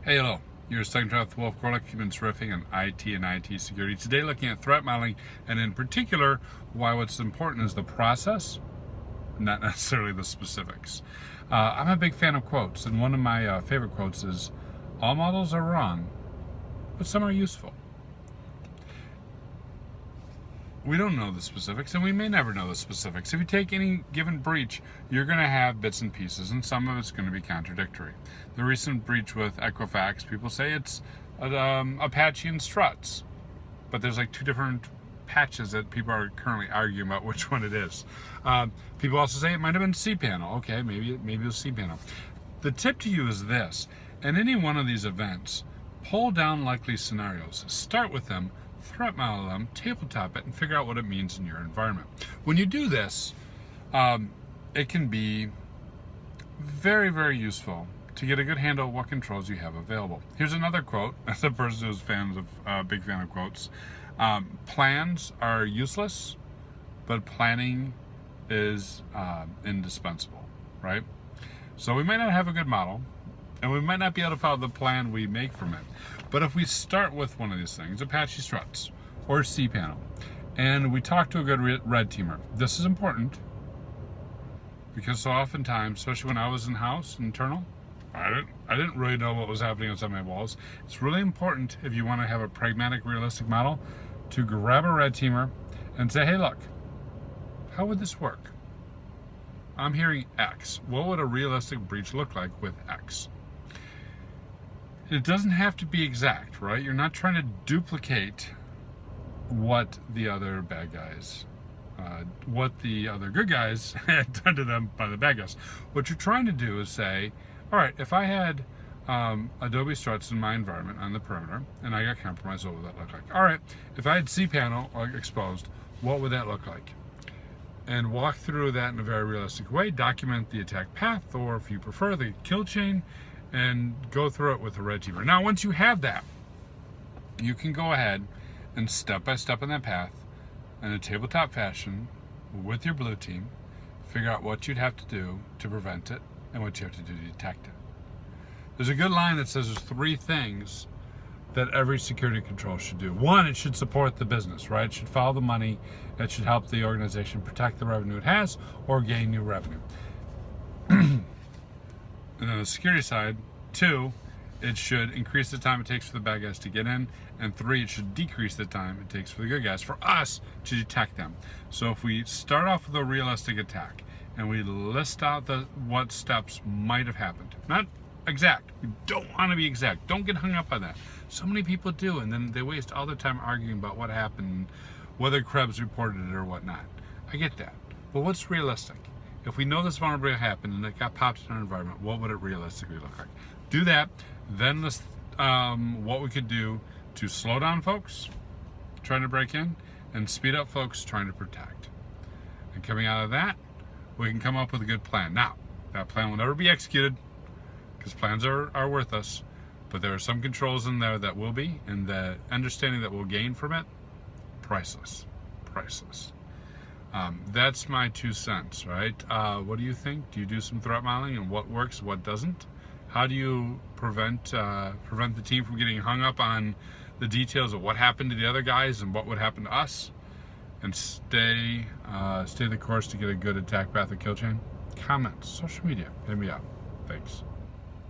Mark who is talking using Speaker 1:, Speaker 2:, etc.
Speaker 1: Hey, hello. You're stuck with Wolf Corlick. You've been surfing on IT and IT security. Today, looking at threat modeling, and in particular, why what's important is the process, not necessarily the specifics. I'm a big fan of quotes, and one of my favorite quotes is, "All models are wrong, but some are useful." We don't know the specifics, and we may never know the specifics. If you take any given breach, you're going to have bits and pieces, and some of it's going to be contradictory. The recent breach with Equifax, people say it's Apache and Struts, but there's like two different patches that people are currently arguing about which one it is. People also say it might have been cPanel. Okay, maybe it was cPanel. The tip to you is this: in any one of these events, pull down likely scenarios, start with them, threat model them, tabletop it, and figure out what it means in your environment. When you do this, it can be very, very useful to get a good handle of what controls you have available. Here's another quote. As a person who's big fan of quotes, plans are useless, but planning is indispensable, right? So we might not have a good model, and we might not be able to follow the plan we make from it. But if we start with one of these things, Apache Struts or cPanel, and we talk to a good red teamer, this is important because so oftentimes, especially when I was in-house, internal, I didn't really know what was happening outside my walls. It's really important, if you want to have a pragmatic, realistic model, to grab a red teamer and say, hey, look, how would this work? I'm hearing X. What would a realistic breach look like with X? It doesn't have to be exact, right? You're not trying to duplicate what the other bad guys, what the other good guys had done to them by the bad guys. What you're trying to do is say, all right, if I had Adobe Struts in my environment on the perimeter and I got compromised, what would that look like? All right, if I had cPanel exposed, what would that look like? And walk through that in a very realistic way, document the attack path, or if you prefer, the kill chain, and go through it with a red teamer. Now, once you have that, you can go ahead and step by step on that path in a tabletop fashion with your blue team, figure out what you'd have to do to prevent it and what you have to do to detect it. There's a good line that says there's three things that every security control should do. One, it should support the business, right? It should follow the money. It should help the organization protect the revenue it has or gain new revenue. And on the security side, two, it should increase the time it takes for the bad guys to get in, and three, it should decrease the time it takes for the good guys, for us to detect them. So if we start off with a realistic attack and we list out what steps might have happened, not exact, we don't want to be exact, don't get hung up on that. So many people do, and then they waste all their time arguing about what happened, whether Krebs reported it or whatnot. I get that, but what's realistic? If we know this vulnerability happened and it got popped in our environment, what would it realistically look like? Do that, then list what we could do to slow down folks trying to break in and speed up folks trying to protect. And coming out of that, we can come up with a good plan. Now, that plan will never be executed because plans are worthless, but there are some controls in there that will be, and the understanding that we'll gain from it, priceless. That's my 2 cents, right? What do you think? Do you do some threat modeling, and what works, what doesn't? How do you prevent the team from getting hung up on the details of what happened to the other guys and what would happen to us, and stay the course to get a good attack path and kill chain? Comments, social media, hit me up. Thanks.